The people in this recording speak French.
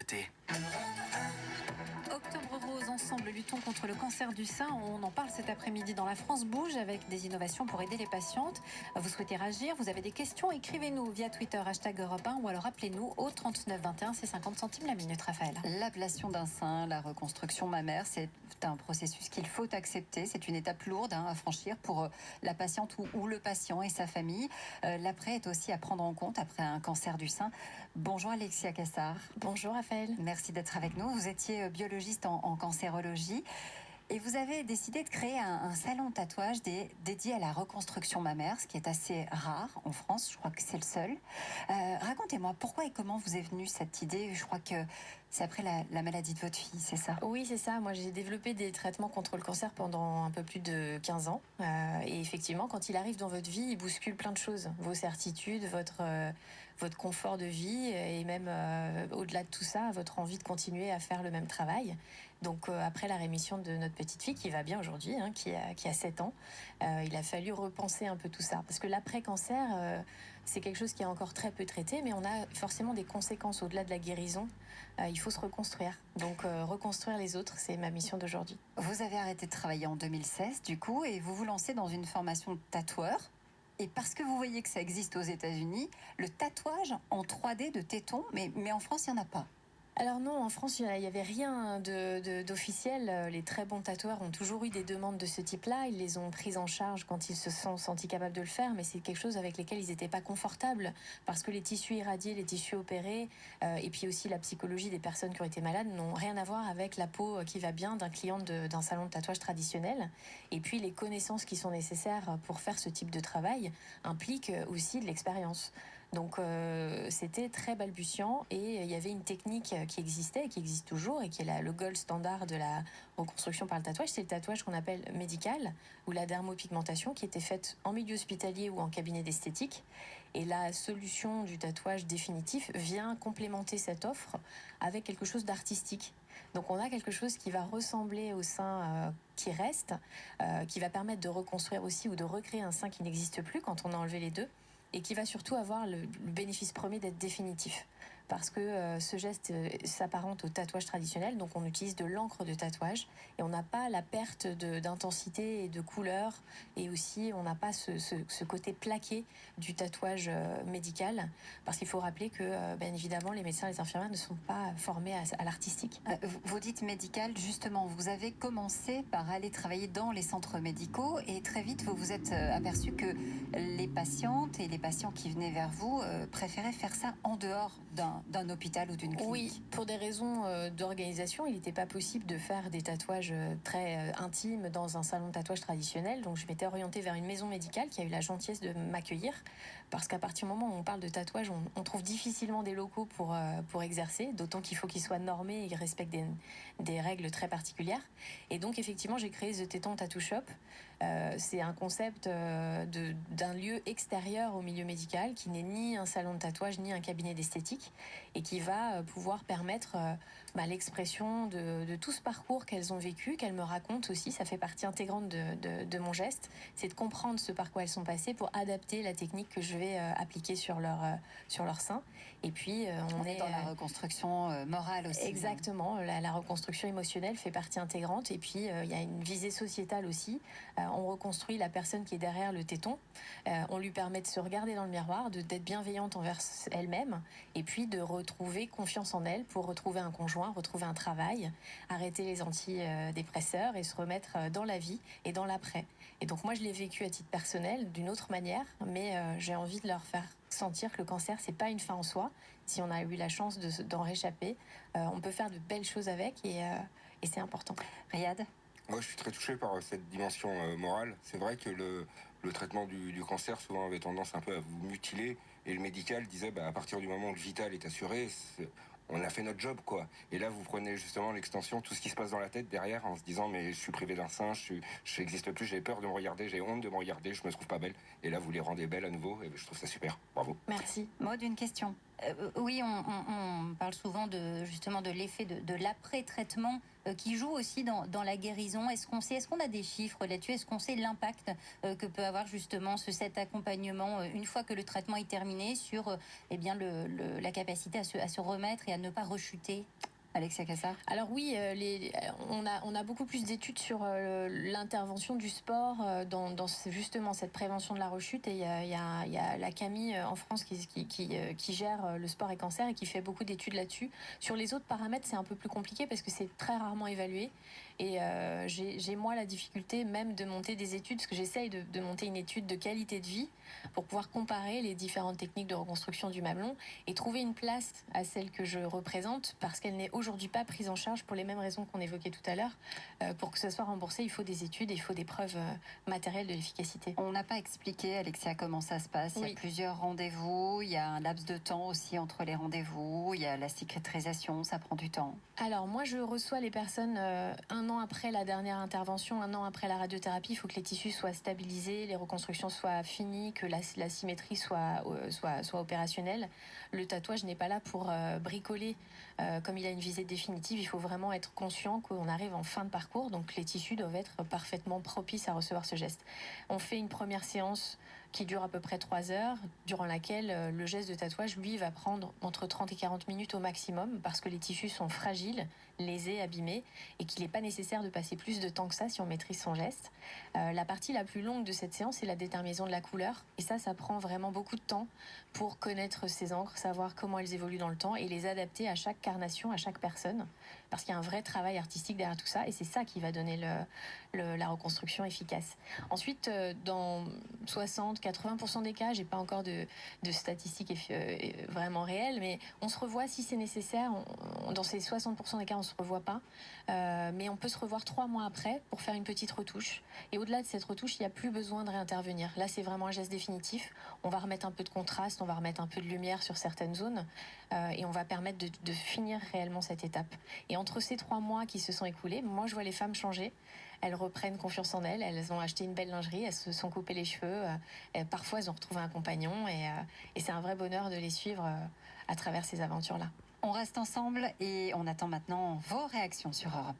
T. Octobre Rose, ensemble, luttons contre le cancer du sein. On en parle cet après-midi dans La France Bouge avec des innovations pour aider les patientes. Vous souhaitez réagir, vous avez des questions, écrivez-nous via Twitter, #Europe 1 ou alors appelez-nous au 39 21, c'est 50 centimes la minute, Raphaël. L'ablation d'un sein, la reconstruction mammaire, c'est un processus qu'il faut accepter. C'est une étape lourde à franchir pour la patiente ou le patient et sa famille. L'après est aussi à prendre en compte après un cancer du sein. Bonjour Alexia Cassard. Bonjour Raphaël. Merci d'être avec nous. Vous étiez biologiste en cancérologie et vous avez décidé de créer un salon de tatouage dédié à la reconstruction mammaire, ce qui est assez rare en France. Je crois que c'est le seul. Racontez-moi pourquoi et comment vous est venue cette idée. Je crois que c'est après la maladie de votre fille, c'est ça? Oui, c'est ça. Moi, j'ai développé des traitements contre le cancer pendant un peu plus de 15 ans. Et effectivement, quand il arrive dans votre vie, il bouscule plein de choses. Vos certitudes, votre confort de vie et même au-delà de tout ça, votre envie de continuer à faire le même travail. Donc après la rémission de notre petite fille, qui va bien aujourd'hui, qui a 7 ans, il a fallu repenser un peu tout ça. Parce que l'après-cancer, c'est quelque chose qui est encore très peu traité, mais on a forcément des conséquences au-delà de la guérison. Il faut se reconstruire. Donc reconstruire les autres, c'est ma mission d'aujourd'hui. Vous avez arrêté de travailler en 2016, du coup, et vous vous lancez dans une formation de tatoueur. Et parce que vous voyez que ça existe aux États-Unis, le tatouage en 3D de téton, mais en France, il n'y en a pas. Alors non, en France, il n'y avait rien d'officiel. Les très bons tatoueurs ont toujours eu des demandes de ce type-là. Ils les ont prises en charge quand ils se sont sentis capables de le faire, mais c'est quelque chose avec lesquels ils n'étaient pas confortables, parce que les tissus irradiés, les tissus opérés, et puis aussi la psychologie des personnes qui ont été malades n'ont rien à voir avec la peau qui va bien d'un client d'un salon de tatouage traditionnel. Et puis les connaissances qui sont nécessaires pour faire ce type de travail impliquent aussi de l'expérience. Donc c'était très balbutiant et il y avait une technique qui existait et qui existe toujours et qui est le gold standard de la reconstruction par le tatouage. C'est le tatouage qu'on appelle médical ou la dermopigmentation, qui était faite en milieu hospitalier ou en cabinet d'esthétique. Et la solution du tatouage définitif vient complémenter cette offre avec quelque chose d'artistique. Donc on a quelque chose qui va ressembler au sein qui reste, qui va permettre de reconstruire aussi ou de recréer un sein qui n'existe plus quand on a enlevé les deux, et qui va surtout avoir le bénéfice premier d'être définitif. Parce que ce geste s'apparente au tatouage traditionnel, donc on utilise de l'encre de tatouage et on n'a pas la perte d'intensité et de couleur, et aussi on n'a pas ce côté plaqué du tatouage médical, parce qu'il faut rappeler que bien évidemment les médecins et les infirmières ne sont pas formés à l'artistique. Vous dites médical, justement, vous avez commencé par aller travailler dans les centres médicaux et très vite vous vous êtes aperçu que les patientes et les patients qui venaient vers vous préféraient faire ça en dehors d'un hôpital ou d'une clinique. Oui, pour des raisons d'organisation, il n'était pas possible de faire des tatouages très intimes dans un salon de tatouage traditionnel. Donc je m'étais orientée vers une maison médicale qui a eu la gentillesse de m'accueillir, parce qu'à partir du moment où on parle de tatouage, on trouve difficilement des locaux pour exercer, d'autant qu'il faut qu'ils soient normés et qu'ils respectent des règles très particulières. Et donc effectivement, j'ai créé The Téton Tattoo Shop. C'est un concept d'un lieu extérieur au milieu médical, qui n'est ni un salon de tatouage ni un cabinet d'esthétique, et qui va pouvoir permettre l'expression de tout ce parcours qu'elles ont vécu, qu'elles me racontent aussi. Ça fait partie intégrante de mon geste, c'est de comprendre ce par quoi elles sont passées pour adapter la technique que je vais appliquer sur leur sein. Et puis on est dans la reconstruction morale aussi. Exactement, la reconstruction émotionnelle fait partie intégrante, et puis il y a une visée sociétale aussi. On reconstruit la personne qui est derrière le téton, on lui permet de se regarder dans le miroir, d'être bienveillante envers elle-même, et puis de retrouver confiance en elle pour retrouver un conjoint, retrouver un travail, arrêter les antidépresseurs et se remettre dans la vie et dans l'après. Et donc moi je l'ai vécu à titre personnel d'une autre manière, mais j'ai envie de leur faire sentir que le cancer, c'est pas une fin en soi. Si on a eu la chance d'en réchapper, on peut faire de belles choses avec, et c'est important. Riyad? Moi, je suis très touché par cette dimension morale. C'est vrai que le traitement du cancer souvent avait tendance un peu à vous mutiler, et le médical disait à partir du moment où le vital est assuré, on a fait notre job, quoi. Et là, vous prenez justement l'extension, tout ce qui se passe dans la tête derrière, en se disant mais je suis privé d'un sein, je n'existe plus, j'ai peur de me regarder, j'ai honte de me regarder, je me trouve pas belle. Et là, vous les rendez belles à nouveau, et je trouve ça super. Bravo. Merci. Maud, une question. Oui, on parle souvent justement de l'effet de l'après-traitement qui joue aussi dans la guérison. Est-ce qu'on a des chiffres là-dessus? Est-ce qu'on sait l'impact que peut avoir justement cet accompagnement une fois que le traitement est terminé sur eh bien la capacité à se remettre et à ne pas rechuter? Alexia Cassar? Alors oui, on a beaucoup plus d'études sur l'intervention du sport dans justement cette prévention de la rechute. Et il y a la Camille en France qui gère le sport et cancer et qui fait beaucoup d'études là-dessus. Sur les autres paramètres, c'est un peu plus compliqué parce que c'est très rarement évalué. Et j'ai moi la difficulté même de monter des études, parce que j'essaye de monter une étude de qualité de vie pour pouvoir comparer les différentes techniques de reconstruction du mamelon et trouver une place à celle que je représente, parce qu'elle n'est aujourd'hui pas prise en charge pour les mêmes raisons qu'on évoquait tout à l'heure. Pour que ce soit remboursé, il faut des études et il faut des preuves matérielles de l'efficacité. On n'a pas expliqué, Alexia, comment ça se passe. Il y a plusieurs rendez-vous, il y a un laps de temps aussi entre les rendez-vous, il y a la cicatrisation, ça prend du temps. Alors moi, je reçois les personnes un an après la dernière intervention, un an après la radiothérapie. Il faut que les tissus soient stabilisés, les reconstructions soient finies, que la symétrie soit opérationnelle. Le tatouage n'est pas là pour bricoler comme il a une visée définitive. Il faut vraiment être conscient qu'on arrive en fin de parcours, donc les tissus doivent être parfaitement propices à recevoir ce geste. On fait une première séance qui dure à peu près 3 heures, durant laquelle le geste de tatouage, lui, va prendre entre 30 et 40 minutes au maximum, parce que les tissus sont fragiles, lésés, abîmés, et qu'il n'est pas nécessaire de passer plus de temps que ça si on maîtrise son geste. La partie la plus longue de cette séance, c'est la déterminaison de la couleur, et ça prend vraiment beaucoup de temps pour connaître ces encres, savoir comment elles évoluent dans le temps, et les adapter à chaque carnation, à chaque personne, parce qu'il y a un vrai travail artistique derrière tout ça, et c'est ça qui va donner la reconstruction efficace. Ensuite, dans 60-80% des cas, j'ai pas encore de statistiques vraiment réelles, mais on se revoit si c'est nécessaire. Dans ces 60% des cas, on se revoit pas, mais on peut se revoir 3 mois après pour faire une petite retouche. Et au-delà de cette retouche, il n'y a plus besoin de réintervenir. Là, c'est vraiment un geste définitif. On va remettre un peu de contraste, on va remettre un peu de lumière sur certaines zones, et on va permettre de finir réellement cette étape. Et entre ces 3 mois qui se sont écoulés, moi, je vois les femmes changer. Elles reprennent confiance en elles, elles ont acheté une belle lingerie, elles se sont coupées les cheveux, parfois elles ont retrouvé un compagnon, et c'est un vrai bonheur de les suivre à travers ces aventures-là. On reste ensemble et on attend maintenant vos réactions sur Europe.